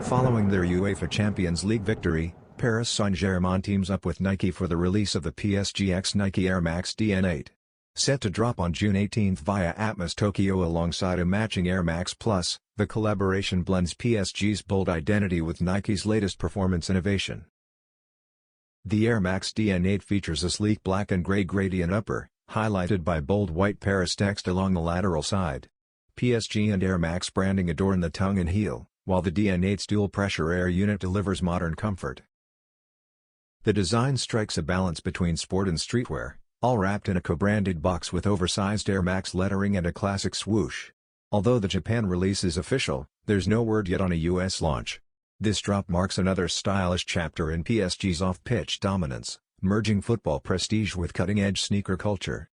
Following their UEFA Champions League victory, Paris Saint-Germain teams up with Nike for the release of the PSG x Nike Air Max Dn8. Set to drop on June 18 via Atmos Tokyo alongside a matching Air Max Plus, the collaboration blends PSG's bold identity with Nike's latest performance innovation. The Air Max Dn8 features a sleek black and gray gradient upper, highlighted by bold white Paris text along the lateral side. PSG and Air Max branding adorn the tongue and heel, while the Dn8's dual-pressure air unit delivers modern comfort. The design strikes a balance between sport and streetwear, all wrapped in a co-branded box with oversized Air Max lettering and a classic swoosh. Although the Japan release is official, there's no word yet on a US launch. This drop marks another stylish chapter in PSG's off-pitch dominance, merging football prestige with cutting-edge sneaker culture.